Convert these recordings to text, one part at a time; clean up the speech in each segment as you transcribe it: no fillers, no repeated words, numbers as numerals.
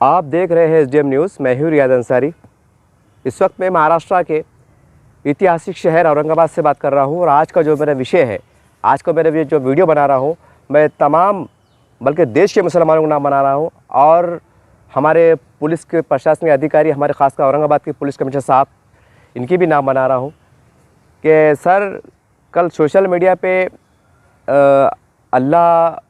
आप देख रहे हैं एसडीएम न्यूज़। मैं हूं रियाद अंसारी। इस वक्त मैं महाराष्ट्र के ऐतिहासिक शहर औरंगाबाद से बात कर रहा हूं और आज का जो मेरा विषय है, आज का मेरा जो वीडियो बना रहा हूं, मैं तमाम बल्कि देश के मुसलमानों का नाम बना रहा हूं और हमारे पुलिस के प्रशासनिक अधिकारी, हमारे खासकर औरंगाबाद के पुलिस कमिश्नर साहब, इनकी भी नाम बना रहा हूँ कि सर कल सोशल मीडिया पे अल्लाह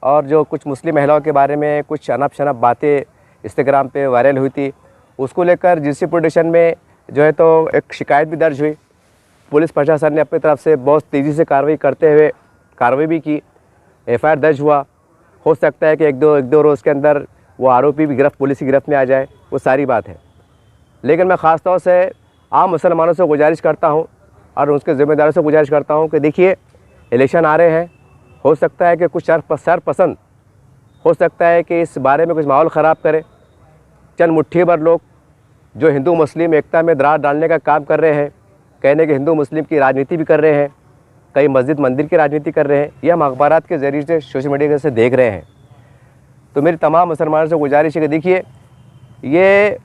और जो कुछ मुस्लिम महिलाओं के बारे में कुछ अनप शनप बातें इंस्टाग्राम पे वायरल हुई थी, उसको लेकर जीसी पुलिस स्टेशन में जो है तो एक शिकायत भी दर्ज हुई। पुलिस प्रशासन ने अपनी तरफ से बहुत तेज़ी से कार्रवाई करते हुए कार्रवाई भी की, एफआईआर दर्ज हुआ। हो सकता है कि एक दो रोज़ के अंदर वो आरोपी भी पुलिस की गिरफ्त में आ जाए, वो सारी बात है। लेकिन मैं ख़ास तौर से आम मुसलमानों से गुजारिश करता हूँ और उसके ज़िम्मेदारों से गुजारिश करता हूँ कि देखिए, इलेक्शन आ रहे हैं, हो सकता है कि कुछ सरपसंद हो सकता है कि इस बारे में कुछ माहौल ख़राब करे। चंद मुट्ठी भर लोग जो हिंदू मुस्लिम एकता में दरार डालने का काम कर रहे हैं, कहने कि हिंदू मुस्लिम की राजनीति भी कर रहे हैं, कई मस्जिद मंदिर की राजनीति कर रहे हैं, यह हम अखबारात के ज़रिए से सोशल मीडिया से देख रहे हैं। तो मेरी तमाम मुसलमानों से गुजारिश है कि देखिए, ये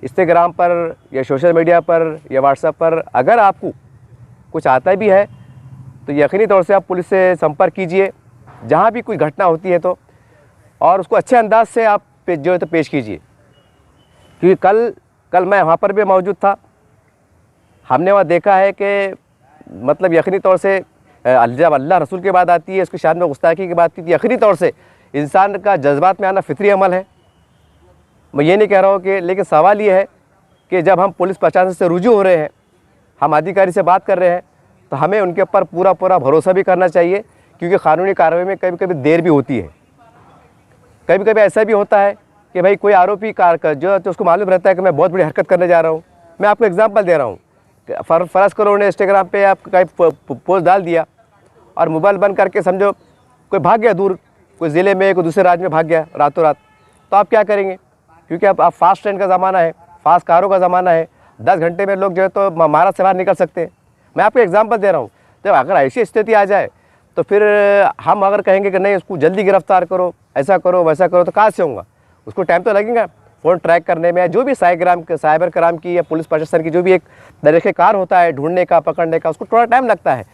इंस्टाग्राम पर या सोशल मीडिया पर या व्हाट्सएप पर अगर आपको कुछ आता भी है तो यकीनी तौर से आप पुलिस से संपर्क कीजिए जहाँ भी कोई घटना होती है तो, और उसको अच्छे अंदाज से आप जो है तो पेश कीजिए। क्योंकि कल मैं वहाँ पर भी मौजूद था। हमने वहाँ देखा है कि मतलब यकीनी तौर से जब अल्लाह रसूल की बात आती है, उसकी शान में गुस्ताखी की बात की, तो यकीनी तौर से इंसान का जज्बात में आना फितरी अमल है। मैं ये नहीं कह रहा हूँ कि, लेकिन सवाल ये है कि जब हम पुलिस प्रशासन से रुजू हो रहे हैं, हम अधिकारी से बात कर रहे हैं, तो हमें उनके ऊपर पूरा भरोसा भी करना चाहिए। क्योंकि कानूनी कार्रवाई में कभी कभी देर भी होती है। कभी कभी ऐसा भी होता है कि भाई कोई आरोपी जो तो उसको मालूम रहता है कि मैं बहुत बड़ी हरकत करने जा रहा हूँ। मैं आपको एग्जांपल दे रहा हूँ। फ़र्ज़ करो उन्होंने इंस्टाग्राम पे आप कहीं पोस्ट डाल दिया और मोबाइल बंद करके समझो कोई भाग गया दूर, कोई ज़िले में कोई दूसरे राज्य में भाग गया रातों रात, तो आप क्या करेंगे? क्योंकि अब आप फास्ट ट्रेन का ज़माना है, फास्ट कारों का ज़माना है, 10 घंटे में लोग जो है तो महाराष्ट्र से बाहर निकल सकते हैं। मैं आपको एग्जांपल दे रहा हूँ। जब अगर ऐसी स्थिति आ जाए तो फिर हम अगर कहेंगे कि नहीं उसको जल्दी गिरफ्तार करो, ऐसा करो वैसा करो, तो कहाँ से होगा? उसको टाइम तो लगेगा फ़ोन ट्रैक करने में, जो भी साइबर क्राइम की या पुलिस प्रशासन की जो भी एक तरीक़ेकार होता है ढूंढने का, पकड़ने का, उसको थोड़ा टाइम लगता है।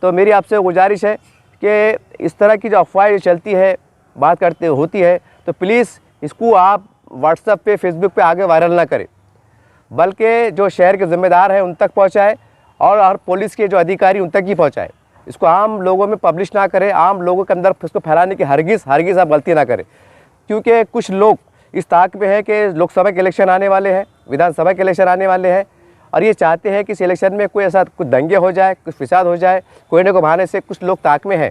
तो मेरी आपसे गुजारिश है कि इस तरह की जो अफवाह चलती है, बात करते होती है, तो प्लीज़ इसको आप व्हाट्सएप पे, फेसबुक पे आगे वायरल ना करें, बल्कि जो शहर के ज़िम्मेदार हैं उन तक पहुँचाए और पुलिस के जो अधिकारी उन तक ही पहुँचाए। इसको आम लोगों में पब्लिश ना करें, आम लोगों के अंदर इसको फैलाने की हरगिज़ आप गलती ना करें। क्योंकि कुछ लोग इस ताक में है कि लोकसभा के इलेक्शन आने वाले हैं, विधानसभा के इलेक्शन आने वाले हैं, और ये चाहते हैं कि इस इलेक्शन में कोई ऐसा कुछ दंगे हो जाए, कुछ फिसाद हो जाए, कोई न कोई बहाने से कुछ लोग ताक में हैं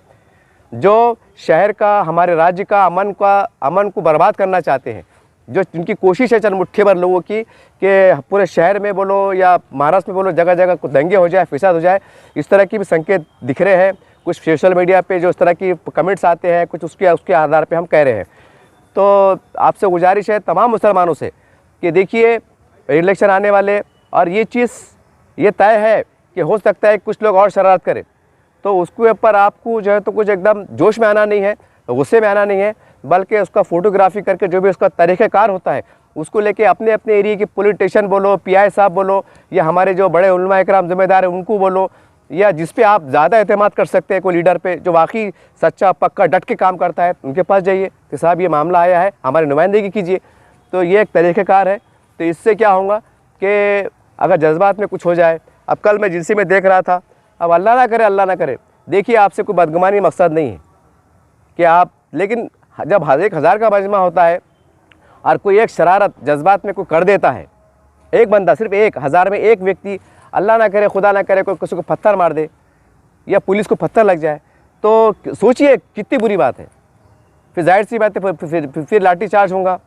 जो शहर का, हमारे राज्य का अमन को बर्बाद करना चाहते हैं। जो जिनकी कोशिश है चंद मुट्ठी भर लोगों की कि पूरे शहर में बोलो या महाराष्ट्र में बोलो, जगह जगह कुछ दंगे हो जाए, फिसाद हो जाए, इस तरह की भी संकेत दिख रहे हैं। कुछ सोशल मीडिया पे जो इस तरह की कमेंट्स आते हैं, कुछ उसके आधार पे हम कह रहे हैं। तो आपसे गुजारिश है तमाम मुसलमानों से कि देखिए, इलेक्शन आने वाले, और ये चीज़ ये तय है कि हो सकता है कुछ लोग और शरारत करें, तो उसके ऊपर आपको जो है तो कुछ एकदम जोश में आना नहीं है, गुस्से में आना नहीं है, बल्कि उसका फोटोग्राफी करके जो भी उसका तरीक़ेकार होता है उसको लेके अपने एरिया की पुलिस स्टेशन बोलो, पीआई साहब बोलो, या हमारे जो बड़े उलमा इकराम ज़िम्मेदार हैं उनको बोलो, या जिस पे आप ज़्यादा एतमाद कर सकते हैं, कोई लीडर पे जो वाकई सच्चा पक्का डट के काम करता है, उनके पास जाइए कि साहब ये मामला आया है, हमारी नुमाइंदगी कीजिए। तो ये एक तरीक़ेकार है। तो इससे क्या होगा कि अगर जज्बात में कुछ हो जाए, अब कल मैं जिनसी में देख रहा था, अब अल्लाह ना करे, देखिए आपसे कोई बदगुमानी मकसद नहीं है कि आप, लेकिन जब 1000 का मजमा होता है और कोई एक शरारत जज्बात में कोई कर देता है, एक बंदा, सिर्फ 1000 में एक व्यक्ति, अल्लाह ना करे, खुदा ना करे, कोई किसी को पत्थर मार दे या पुलिस को पत्थर लग जाए, तो सोचिए कितनी बुरी बात है। फिर जाहिर सी बात है फिर लाठी चार्ज होगा,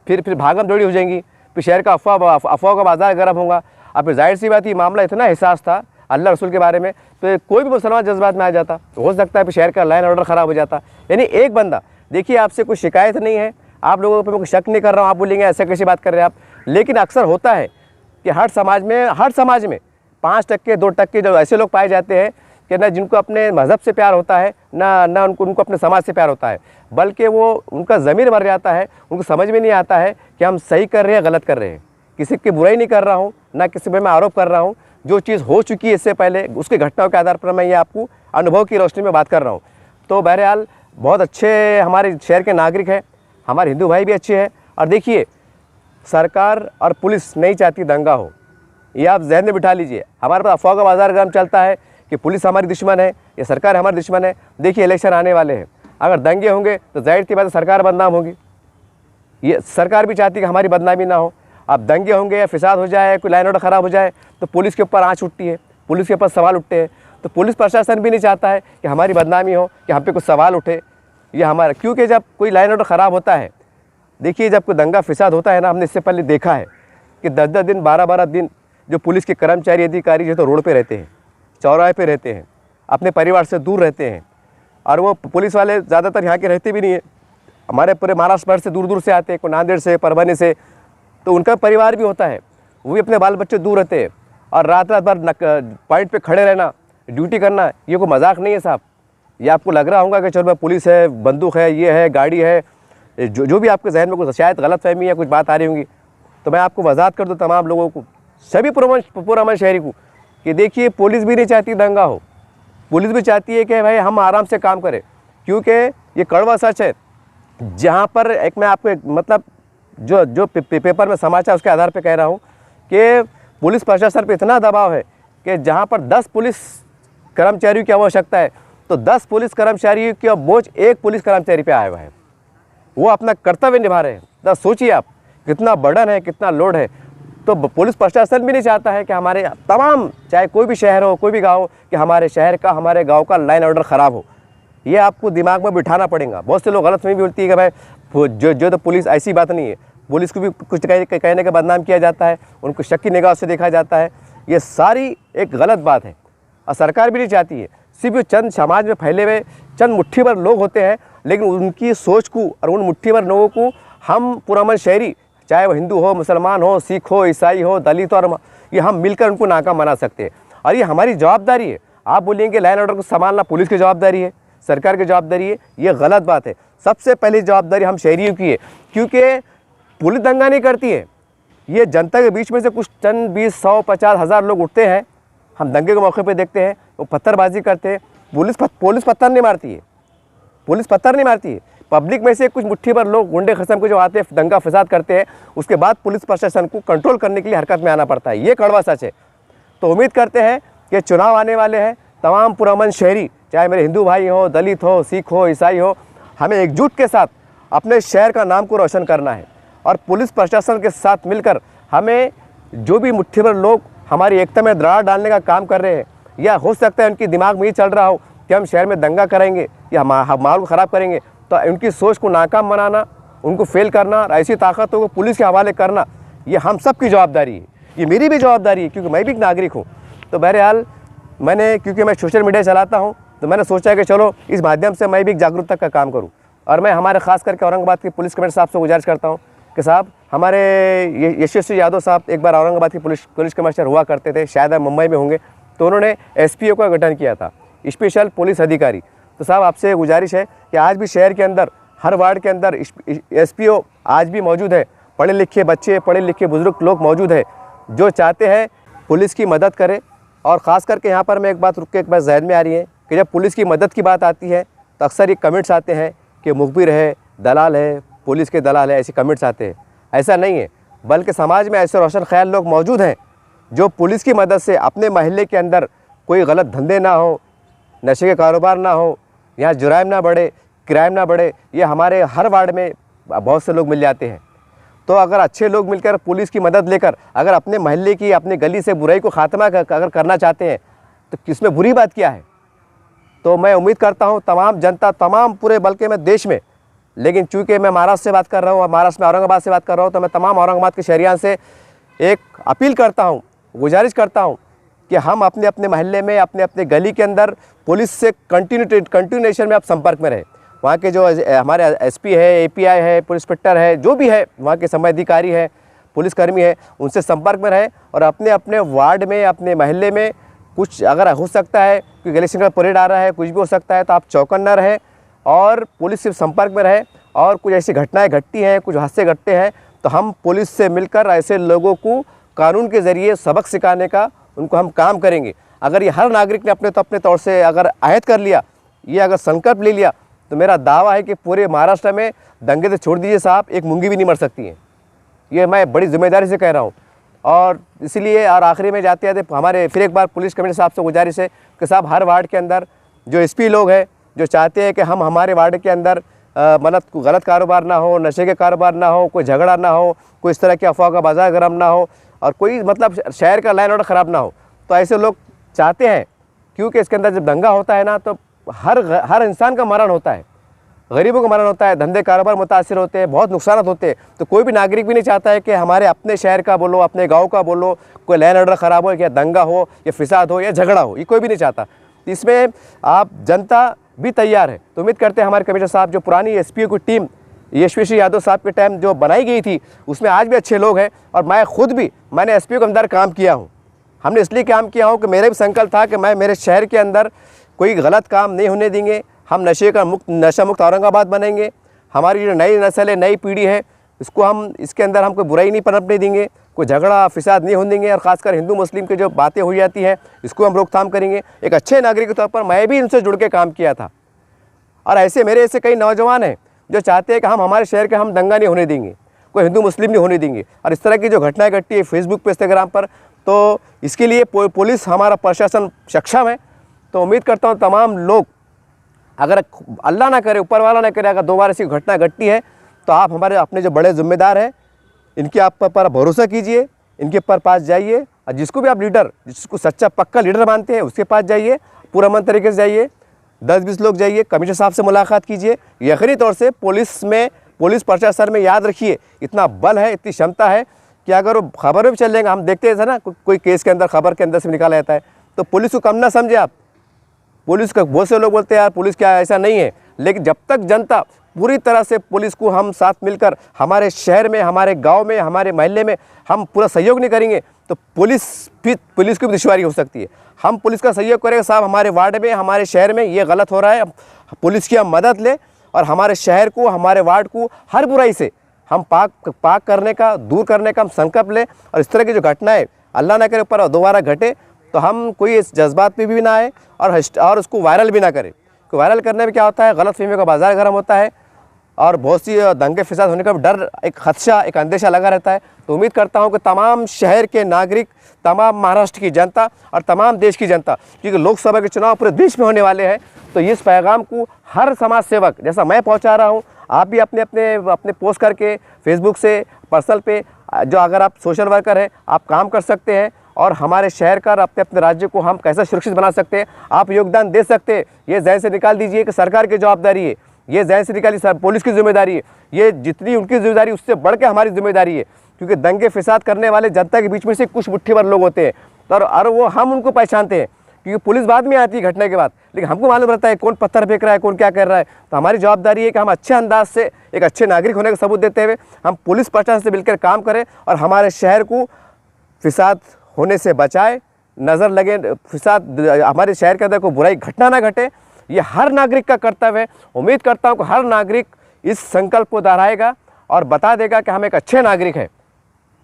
फिर भागम दौड़ी हो जाएंगी, फिर शहर का अफवाह का बाजार गर्म होगा। अब फिर जाहिर सी बात ये मामला इतना एहसास था अल्लाह रसूल के बारे में, तो कोई भी मुसलमान जज्बात में आ जाता, हो सकता है फिर शहर का लाइन ऑर्डर ख़राब हो जाता। यानी एक बंदा, देखिए आपसे कोई शिकायत नहीं है, आप लोगों पर मैं शक नहीं कर रहा हूँ, आप बोलेंगे ऐसे कैसी बात कर रहे हैं आप, लेकिन अक्सर होता है कि हर समाज में 5% 2% जो ऐसे लोग पाए जाते हैं कि ना जिनको अपने मज़हब से प्यार होता है, ना उनको अपने समाज से प्यार होता है, बल्कि वो उनका ज़मीर मर जाता है। उनको समझ में नहीं आता है कि हम सही कर रहे हैं गलत कर रहे हैं। किसी की बुराई नहीं कर रहा हूँ, ना किसी पे मैं आरोप कर रहा हूँ। जो चीज़ हो चुकी है इससे पहले, उसकी घटनाओं के आधार पर मैं ये आपको अनुभव की रोशनी में बात कर रहा हूँ। तो बहरहाल बहुत अच्छे हमारे शहर के नागरिक हैं, हमारे हिंदू भाई भी अच्छे हैं। और देखिए, सरकार और पुलिस नहीं चाहती दंगा हो, ये आप जहन में बिठा लीजिए। हमारे पास अफवाह का बाजार ग्राम चलता है कि पुलिस हमारी दुश्मन है या सरकार हमारी दुश्मन है। देखिए, इलेक्शन आने वाले हैं, अगर दंगे होंगे तो जाहिर सी बात है सरकार बदनाम होगी। ये सरकार भी चाहती है कि हमारी बदनामी ना हो। अब दंगे होंगे या फिसाद हो जाए, कोई लाइन ऑर्डर ख़राब हो जाए तो पुलिस के ऊपर आँच उठती है, पुलिस के ऊपर सवाल उठते हैं। तो पुलिस प्रशासन भी नहीं चाहता है कि हमारी बदनामी हो, कि हम पे कुछ सवाल उठे। ये हमारा, क्योंकि जब कोई लाइन ऑर्डर ख़राब होता है, देखिए जब कोई दंगा फिसाद होता है ना, हमने इससे पहले देखा है कि 10-10 दिन 12-12 दिन जो पुलिस के कर्मचारी अधिकारी जो तो रोड पे रहते हैं, चौराहे पे रहते हैं, अपने परिवार से दूर रहते हैं। और वो पुलिस वाले ज़्यादातर यहाँ के रहते भी नहीं है, हमारे पूरे महाराष्ट्र भर से दूर दूर से आते हैं, कोई नांदेड़ से, परभनी से। तो उनका परिवार भी होता है, वो भी अपने बाल बच्चे दूर रहते हैं। और रात रात भर पॉइंट पे खड़े रहना, ड्यूटी करना, ये कोई मजाक नहीं है साहब। ये आपको लग रहा होगा कि चलो पुलिस है, बंदूक है, ये है, गाड़ी है, जो भी आपके जहन में कुछ शायद गलतफहमी या कुछ बात आ रही होंगी, तो मैं आपको वजाहत कर दूँ तमाम लोगों को, सभी पुरअमन शहरी को, कि देखिए पुलिस भी नहीं चाहती दंगा हो। पुलिस भी चाहती है कि भाई हम आराम से काम करें, क्योंकि ये कड़वा सच है। जहाँ पर एक मैं आपको मतलब जो पेपर में समाचार उसके आधार पे कह रहा हूँ कि पुलिस प्रशासन पे इतना दबाव है कि जहाँ पर 10 पुलिस कर्मचारियों की आवश्यकता है, तो 10 पुलिस कर्मचारियों का बोझ एक पुलिस कर्मचारी पे आया हुआ है। वो अपना कर्तव्य निभा रहे हैं। तो सोचिए आप, कितना बर्डन है, कितना लोड है। तो पुलिस प्रशासन भी नहीं चाहता है कि हमारे तमाम, चाहे कोई भी शहर हो, कोई भी गाँव, कि हमारे शहर का, हमारे गाँव का लाइन ऑर्डर ख़राब हो। ये आपको दिमाग में बिठाना पड़ेगा। बहुत से लोग गलतफहमी भी होती है कि भाई जो तो पुलिस, ऐसी बात नहीं है। पुलिस को भी कुछ कहने का बदनाम किया जाता है, उनको शक की निगाह से देखा जाता है। ये सारी एक गलत बात है और सरकार भी नहीं चाहती है। सिर्फ चंद समाज में फैले हुए चंद मुट्ठी भर लोग होते हैं, लेकिन उनकी सोच को और उन मुट्ठी भर लोगों को हम पुरअमन शहरी, चाहे वो हिंदू हो, मुसलमान हो, सिख हो, ईसाई हो, दलित, और ये हम मिलकर उनको नाकाम बना सकते हैं। और ये हमारी जवाबदारी है। आप बोलेंगे लाइन ऑर्डर को संभालना पुलिस की जवाबदारी है, सरकार की जवाबदारी है, ये गलत बात है। सबसे पहली जवाबदारी हम शहरियों की है, क्योंकि पुलिस दंगा नहीं करती है। ये जनता के बीच में से कुछ चंद 20, 100, 50 हज़ार लोग उठते हैं, हम दंगे के मौके पे देखते हैं, वो पत्थरबाजी करते हैं। पुलिस पत्थर नहीं मारती है, पुलिस पत्थर नहीं मारती है। पब्लिक में से कुछ मुट्ठी भर लोग गुंडे खसम के जो आते हैं, दंगा फसाद करते हैं, उसके बाद पुलिस प्रशासन को कंट्रोल करने के लिए हरकत में आना पड़ता है। ये कड़वा सच है। तो उम्मीद करते हैं कि चुनाव आने वाले हैं, तमाम पुरअमन शहरी, चाहे मेरे हिंदू भाई हो, दलित हो, सिख हो, ईसाई हो, हमें एकजुट के साथ अपने शहर का नाम को रोशन करना है। और पुलिस प्रशासन के साथ मिलकर हमें जो भी मुट्ठी भर लोग हमारी एकता में दरार डालने का काम कर रहे हैं, या हो सकता है उनके दिमाग में ये चल रहा हो कि हम शहर में दंगा करेंगे या माहौल को ख़राब करेंगे, तो उनकी सोच को नाकाम बनाना, उनको फेल करना और ऐसी ताकतों को पुलिस के हवाले करना, ये हम सब की जवाबदारी है। ये मेरी भी जवाबदारी है, क्योंकि मैं भी एक नागरिक हूँ। तो बहरहाल क्योंकि मैं सोशल मीडिया चलाता हूँ, तो मैंने सोचा कि चलो इस माध्यम से मैं भी एक जागरूकता का काम करूँ। और मैं हमारे ख़ास करके औरंगाबाद के पुलिस कमिश्नर साहब से गुजारिश करता हूँ कि साहब, हमारे यशस्वी यादव साहब एक बार औरंगाबाद के पुलिस कमिश्नर हुआ करते थे, शायद आप मुंबई में होंगे, तो उन्होंने SPO का गठन किया था, स्पेशल पुलिस अधिकारी। तो साहब आपसे गुजारिश है कि आज भी शहर के अंदर, हर वार्ड के अंदर SPO आज भी मौजूद है। पढ़े लिखे बच्चे, पढ़े लिखे बुजुर्ग लोग मौजूद है जो चाहते हैं पुलिस की मदद करें। और ख़ास करके यहाँ पर मैं एक बात जहन में आ रही है कि जब पुलिस की मदद की बात आती है तो अक्सर ये कमेंट्स आते हैं कि मुखबिर है, दलाल है, पुलिस के दलाल है, ऐसे कमेंट्स आते हैं। ऐसा नहीं है, बल्कि समाज में ऐसे रोशन ख्याल लोग मौजूद हैं जो पुलिस की मदद से अपने महल्ले के अंदर कोई गलत धंधे ना हो, नशे के कारोबार ना हो, यहाँ जुराइम ना बढ़े, क्राइम ना बढ़े। ये हमारे हर वार्ड में बहुत से लोग मिल जाते हैं। तो अगर अच्छे लोग मिलकर पुलिस की मदद लेकर अगर अपने महल्ले की, अपने गली से बुराई को ख़ात्मा अगर करना चाहते हैं, तो किसमें बुरी बात क्या है। तो मैं उम्मीद करता हूँ तमाम जनता, तमाम पूरे, बल्कि मैं देश में, लेकिन चूँकि मैं महाराष्ट्र से बात कर रहा हूँ और महाराष्ट्र में औरंगाबाद से बात कर रहा हूँ, तो मैं तमाम औरंगाबाद के शहरियान से एक अपील करता हूँ, गुजारिश करता हूँ कि हम अपने अपने महल्ले में, अपने अपने गली के अंदर पुलिस से कंटिन्यूएशन में आप संपर्क में रहें। वहाँ के जो हमारे SP है, API है, पुलिस इंस्पेक्टर है, जो भी है, वहाँ के समय अधिकारी है, पुलिसकर्मी है, उनसे संपर्क में रहे और अपने अपने वार्ड में, अपने महल्ले में कुछ अगर हो सकता है कि इलेक्शन का परेड आ रहा है, कुछ भी हो सकता है, तो आप चौकन्ना रहे और पुलिस से संपर्क में रहे। और कुछ ऐसी घटनाएं घटती हैं, कुछ हादसे घटते हैं, तो हम पुलिस से मिलकर ऐसे लोगों को कानून के ज़रिए सबक सिखाने का उनको हम काम करेंगे। अगर ये हर नागरिक ने अपने तौर से अगर आहद कर लिया, ये अगर संकल्प ले लिया, तो मेरा दावा है कि पूरे महाराष्ट्र में दंगे तो छोड़ दीजिए साहब, एक मूंगी भी नहीं मर सकती है। ये मैं बड़ी जिम्मेदारी से कह रहा हूँ। और इसलिए और आखिरी में जाते जाते हमारे फिर एक बार पुलिस कमिश्नर साहब से गुजारिश है कि साहब हर वार्ड के अंदर जो एसपी लोग हैं जो चाहते हैं कि हम हमारे वार्ड के अंदर मतलब कोई गलत कारोबार ना हो, नशे के कारोबार ना हो, कोई झगड़ा ना हो, कोई इस तरह की अफवाह का बाजार गर्म ना हो, और कोई मतलब शहर का लाइन ऑर्डर ख़राब ना हो, तो ऐसे लोग चाहते हैं। क्योंकि इसके अंदर जब दंगा होता है ना, तो हर इंसान का मरण होता है, गरीबों का मरण होता है, धंधे कारोबार मुतासिर होते हैं, बहुत नुकसान होते हैं। तो कोई भी नागरिक भी नहीं चाहता है कि हमारे अपने शहर का बोलो, अपने गांव का बोलो, कोई लैंड ऑर्डर ख़राब हो, या दंगा हो, या फिसाद हो, या झगड़ा हो, ये कोई भी नहीं चाहता। इसमें आप जनता भी तैयार है। तो उम्मीद करते हैं हमारे कमिश्नर साहब, जो पुरानी एसपी की टीम यशस्वी यादव साहब के टाइम जो बनाई गई थी, उसमें आज भी अच्छे लोग हैं। और मैं खुद भी मैंने एसपी के अंदर काम किया हूँ। हमने इसलिए काम किया हूँ कि मेरा भी संकल्प था कि मैं मेरे शहर के अंदर कोई गलत काम नहीं होने देंगे। हम नशा मुक्त औरंगाबाद बनेंगे। हमारी जो नई नस्ल है, नई पीढ़ी है, इसको हम इसके अंदर हम कोई बुराई नहीं पनपने देंगे, कोई झगड़ा फिसाद नहीं होने देंगे। और ख़ासकर हिंदू मुस्लिम की जो बातें हो जाती हैं, इसको हम रोकथाम करेंगे। एक अच्छे नागरिक के तौर पर मैं भी इनसे जुड़ के काम किया था। और मेरे ऐसे कई नौजवान हैं जो चाहते हैं कि हम हमारे शहर के हम दंगा नहीं होने देंगे, कोई हिंदू मुस्लिम नहीं होने देंगे। और इस तरह की जो घटनाएं घटती है फेसबुक पे, इंस्टाग्राम पर, तो इसके लिए पुलिस, हमारा प्रशासन सक्षम है। तो उम्मीद करता हूँ तमाम लोग, अगर अल्लाह ना करे, ऊपर वाला ना करे, अगर दोबारा ऐसी घटना घटती है, तो आप हमारे अपने जो बड़े जिम्मेदार हैं, इनके आप पर भरोसा कीजिए, इनके पास जाइए। और जिसको भी आप लीडर, जिसको सच्चा पक्का लीडर मानते हैं, उसके पास जाइए, पूरा मन तरीके से जाइए, 10-20 लोग जाइए, कमिश्नर साहब से मुलाकात कीजिए। यकीनी तौर से पुलिस प्रशासन में याद रखिए, इतना बल है, इतनी क्षमता है कि अगर वो खबर में भी चल लेंगे, हम देखते हैं ना, कोई केस के अंदर खबर के अंदर से निकाला जाता है, तो पुलिस को कम ना समझे आप। पुलिस का बहुत से लोग बोलते हैं यार पुलिस क्या, ऐसा नहीं है। लेकिन जब तक जनता पूरी तरह से पुलिस को हम साथ मिलकर हमारे शहर में, हमारे गांव में, हमारे मोहल्ले में हम पूरा सहयोग नहीं करेंगे, तो पुलिस की भी दुश्वारी हो सकती है। हम पुलिस का सहयोग करेंगे, साहब हमारे वार्ड में, हमारे शहर में ये गलत हो रहा है, पुलिस की हम मदद लें और हमारे शहर को, हमारे वार्ड को हर बुराई से हम पाक करने का, दूर करने का हम संकल्प लें। और इस तरह की जो घटनाएँ अल्लाह ना करे ऊपर दोबारा घटे, तो हम कोई इस जज्बात पे भी ना आए और उसको वायरल भी ना करें। तो वायरल करने में क्या होता है, गलत फहमियों का बाजार गर्म होता है और बहुत सी दंगे फिसाद होने का डर, एक खदशा, एक अंदेशा लगा रहता है। तो उम्मीद करता हूं कि तमाम शहर के नागरिक, तमाम महाराष्ट्र की जनता और तमाम देश की जनता, क्योंकि लोकसभा के चुनाव पूरे देश में होने वाले हैं, तो इस पैगाम को हर समाज सेवक जैसा मैं पहुँचा रहा हूँ, आप भी अपने पोस्ट करके फेसबुक से, पर्सनल पे, जो अगर आप सोशल वर्कर हैं, आप काम कर सकते हैं और हमारे शहर का और अपने राज्य को हम कैसे सुरक्षित बना सकते हैं, आप योगदान दे सकते हैं। ये जहन से निकाल दीजिए कि सरकार की जवाबदारी है, ये जहन से निकालिए पुलिस की जिम्मेदारी है, ये जितनी उनकी जिम्मेदारी उससे बढ़ के हमारी जिम्मेदारी है। क्योंकि दंगे फिसाद करने वाले जनता के बीच में से कुछ मुट्ठी भर लोग होते हैं, और वो हम उनको पहचानते हैं, क्योंकि पुलिस बाद में आती है घटना के बाद, लेकिन हमको मालूम रहता है कौन पत्थर फेंक रहा है, कौन क्या कर रहा है। तो हमारी जवाबदारी है कि हम अच्छे अंदाज से एक अच्छे नागरिक होने का सबूत देते हुए हम पुलिस प्रशासन से मिलकर काम करें और हमारे शहर को फिसाद होने से बचाए, नज़र लगे, फिसाद हमारे शहर के अंदर कोई बुराई घटना ना घटे, ये हर नागरिक का कर्तव्य है। उम्मीद करता हूँ कि हर नागरिक इस संकल्प को दोहराएगा और बता देगा कि हम एक अच्छे नागरिक हैं।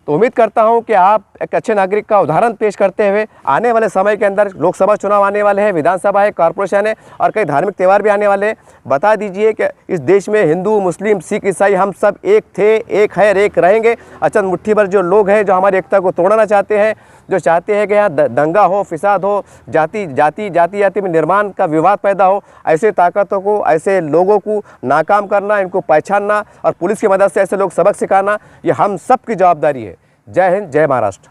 तो उम्मीद करता हूं कि आप एक अच्छे नागरिक का उदाहरण पेश करते हुए आने वाले समय के अंदर लोकसभा चुनाव आने वाले हैं, विधानसभा है, कॉर्पोरेशन है और कई धार्मिक त्यौहार भी आने वाले हैं, बता दीजिए कि इस देश में हिंदू, मुस्लिम, सिख, ईसाई हम सब एक थे, एक है, एक रहेंगे। अचंद मुट्ठी भर जो लोग हैं जो हमारी एकता को तोड़ना चाहते हैं, जो चाहते हैं कि यहाँ दंगा हो, फिसाद हो, जाति में निर्माण का विवाद पैदा हो, ऐसे ताकतों को, ऐसे लोगों को नाकाम करना, इनको पहचानना और पुलिस की मदद से ऐसे लोग सबक सिखाना, ये हम सब की जवाबदारी है। जय हिंद, जय महाराष्ट्र।